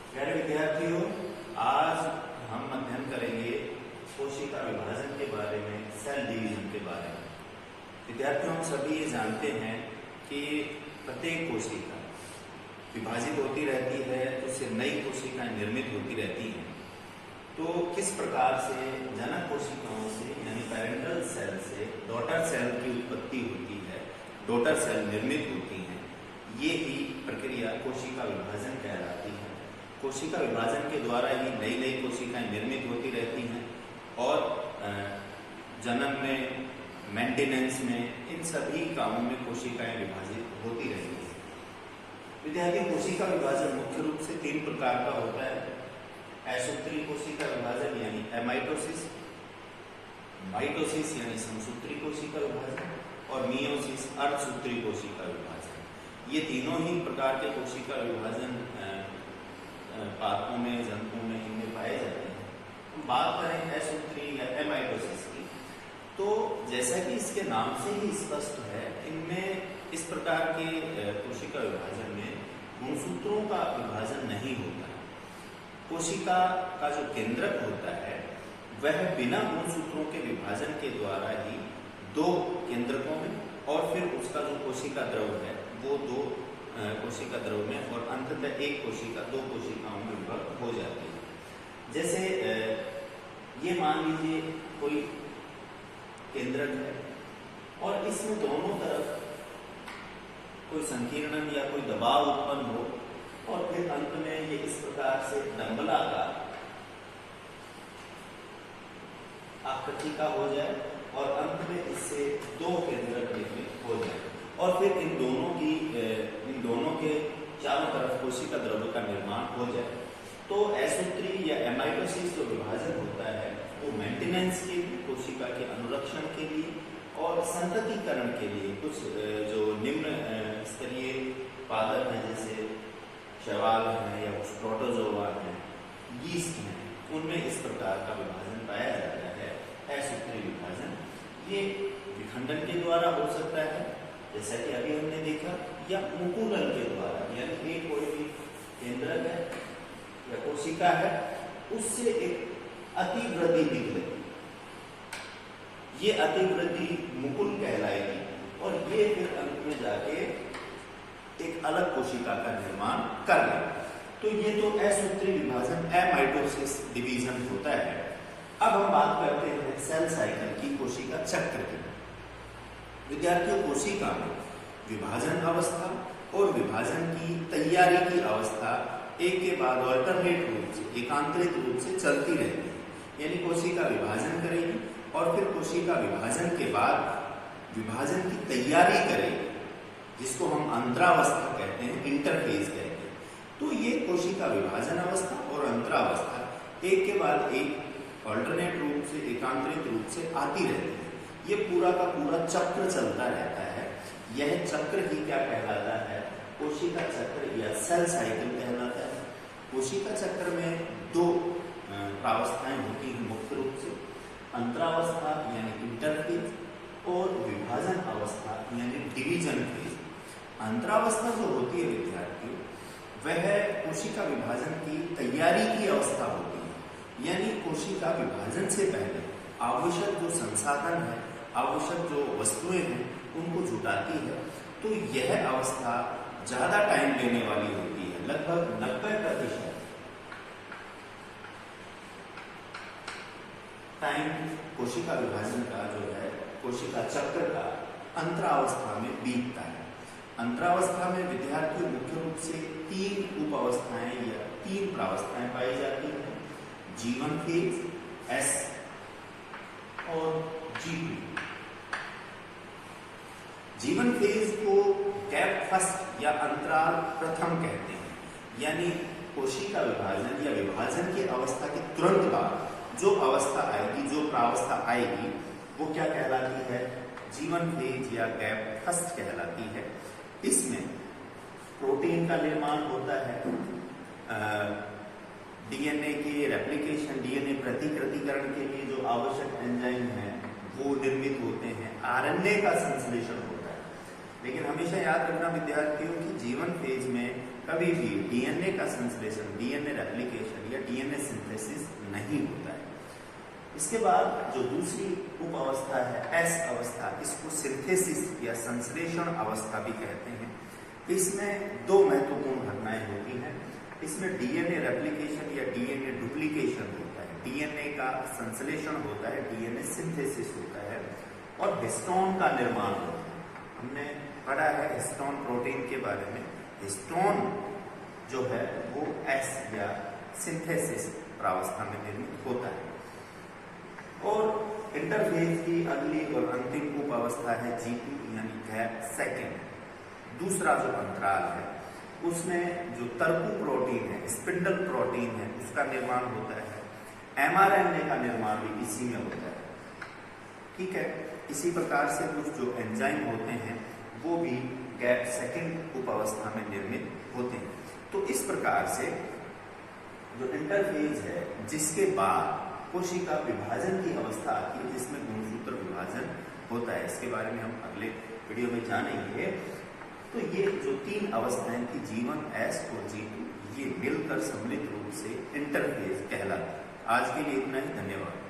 प्यारे विद्यार्थियों, आज हम अध्ययन करेंगे कोशिका विभाजन के बारे में, सेल डिवीजन के बारे में। विद्यार्थियों, हम सभी ये जानते हैं कि प्रत्येक कोशिका विभाजित होती रहती है तो उससे नई कोशिकाएं निर्मित होती रहती हैं। तो किस प्रकार से जनक कोशिकाओं से यानी पेरेंटल सेल से डॉटर सेल की उत्पत्ति होती है, डॉटर सेल निर्मित होती हैं, ये ही प्रक्रिया कोशिका विभाजन कहलाती है। कोशिका विभाजन के द्वारा ही नई नई कोशिकाएं निर्मित होती रहती हैं और जन्म में, मेंटेनेंस में, इन सभी कामों में कोशिकाएं विभाजित होती रहती हैं। विद्यार्थी, कोशिका विभाजन मुख्य रूप से 3 प्रकार का होता है। असूत्री कोशिका विभाजन यानी एमाइटोसिस, माइटोसिस यानी समसूत्री कोशिका विभाजन और मियोसिस अर्धसूत्री कोशिका विभाजन। ये तीनों ही प्रकार के कोशिका विभाजन पादपों में, जंतुओं में, इनमें पाए जाते हैं। हम बात करें असूत्री या एमाइटोसिस की, तो जैसा कि इसके नाम से ही स्पष्ट है, इनमें इस प्रकार के कोशिका विभाजन में गुणसूत्रों का विभाजन नहीं होता है। कोशिका का जो केंद्रक होता है वह बिना गुणसूत्रों के विभाजन के द्वारा ही 2 केंद्रकों में और फिर उसका जो कोशिका द्रव है वो 2 कोशिका द्रव में और अंततः एक कोशिका 2 कोशिकाओं में विभक्त हो जाती है। जैसे ये मान लीजिए कोई केंद्रक है और इसमें दोनों तरफ कोई संकीर्णन या कोई दबाव उत्पन्न हो और फिर अंत में ये इस प्रकार से डंबलाकार आकृति का हो जाए और अंत में इससे 2 केंद्रक निर्मित हो जाए और फिर इन दोनों के चारों तरफ कोशिका द्रव का निर्माण हो जाए। तो असूत्री या एमाइटोसिस जो विभाजन होता है वो मेंटेनेंस के लिए, कोशिका के अनुरक्षण के लिए और संततिकरण के लिए कुछ जो निम्न स्तरीय पादप हैं जैसे शैवाल है या कुछ प्रोटोजोआ है, यीस्ट है, उनमें इस प्रकार का विभाजन पाया जाता है, असूत्री विभाजन। ये विखंडन के द्वारा हो सकता है जैसा कि अभी हमने देखा, या मुकुलन के द्वारा, यानी एक कोई भी केंद्रक है या कोशिका है उससे एक अतिवृद्धि निकलेगी, ये अतिवृद्धि मुकुल कहलाएगी और ये फिर अंत में जाके एक अलग कोशिका का निर्माण कर लेगा। तो ये तो असूत्री विभाजन, एमाइटोसिस डिवीजन होता है। अब हम बात करते हैं सेल साइकिल की, कोशिका चक्र की। विद्यार्थियों, कोशिका में विभाजन अवस्था और विभाजन की तैयारी की अवस्था एक के बाद अल्टरनेट रूप से, एकांतरित रूप से चलती रहती है। यानी कोशिका विभाजन करेगी और फिर कोशिका विभाजन के बाद विभाजन की तैयारी करेगी, जिसको हम अंतरावस्था कहते हैं, इंटरफेज कहते हैं। तो ये कोशिका विभाजन अवस्था और अंतरावस्था एक के बाद एक अल्टरनेट रूप से, एकांतरित रूप से आती रहती है। ये पूरा का पूरा चक्र चलता रहता है। यह चक्र ही क्या कहलाता है? कोशिका चक्र या सेल साइकिल कहलाता है। कोशिका चक्र में 2 प्रावस्थाएं होती हैं मुख्य रूप से, अंतरावस्था यानी इंटरफेज और विभाजन अवस्था यानी डिवीजन फेज। अंतरावस्था जो होती है विद्यार्थियों, वह कोशिका विभाजन की तैयारी की अवस्था होती है। यानी कोशिका विभाजन से पहले आवश्यक जो संसाधन है, आवश्यक जो वस्तुएं हैं, उनको जुटाती है। तो यह अवस्था ज्यादा टाइम लेने वाली होती है, लगभग 90% टाइम कोशिका विभाजन का जो है, कोशिका चक्र का अंतरावस्था में बीतता है। अंतरावस्था में विद्यार्थियों मुख्य रूप से 3 उप अवस्थाएं या 3 प्रावस्थाएं पाई जाती हैं। जीवन फेज, एस और जीपी। जीवन फेज को गैप फर्स्ट या अंतराल प्रथम कहते हैं। यानी कोशिका विभाजन या विभाजन की अवस्था के तुरंत बाद जो अवस्था आएगी, जो प्रावस्था आएगी, वो क्या कहलाती है? जीवन फेज या गैप फर्स्ट कहलाती है। इसमें प्रोटीन का निर्माण होता है, डीएनए के रेप्लिकेशन, डीएनए प्रतिकृतिकरण के लिए जो आवश्यक एंजाइम हैं वो निर्मित होते हैं, आरएनए का संश्लेषण होता है। लेकिन हमेशा याद रखना विद्यार्थियों कि जीवन फेज में कभी भी डीएनए का संश्लेषण, डीएनए रेप्लिकेशन या डीएनए सिंथेसिस नहीं होता है। इसके बाद जो दूसरी उप अवस्था है एस अवस्था, इसको सिंथेसिस या संश्लेषण अवस्था भी कहते हैं। इसमें दो महत्वपूर्ण घटनाएं होती हैं। इसमें डीएनए रेप्लिकेशन या डीएनए डुप्लीकेशन होता है, डीएनए का संश्लेषण होता है, डीएनए सिंथेसिस होता है और हिस्टोन का निर्माण होता है। हमने पढ़ा है हिस्टोन प्रोटीन के बारे में। हिस्टोन जो है वो एस या सिंथेसिस प्रावस्था में निर्मित होता है। और इंटरफेज की अगली और अंतिम उप अवस्था है G2 यानी गैप सेकेंड। दूसरा जो अंतराल है उसमें जो तर्कु प्रोटीन है, स्पिंडल प्रोटीन है, उसका निर्माण होता है। एमआरएनए का निर्माण भी इसी में होता है। ठीक है, इसी प्रकार से कुछ जो एंजाइम होते हैं वो भी गैप सेकेंड उप अवस्था में निर्मित होते हैं। तो इस प्रकार से जो इंटरफेज है जिसके बाद कोशिका विभाजन की अवस्था आती है, जिसमें गुणसूत्र विभाजन होता है, इसके बारे में हम अगले वीडियो में जानेंगे। तो ये जो तीन अवस्थाएं थी G1, S और G2, ये मिलकर सम्मिलित रूप से इंटरफेज कहलाता है। आज के लिए इतना ही, धन्यवाद।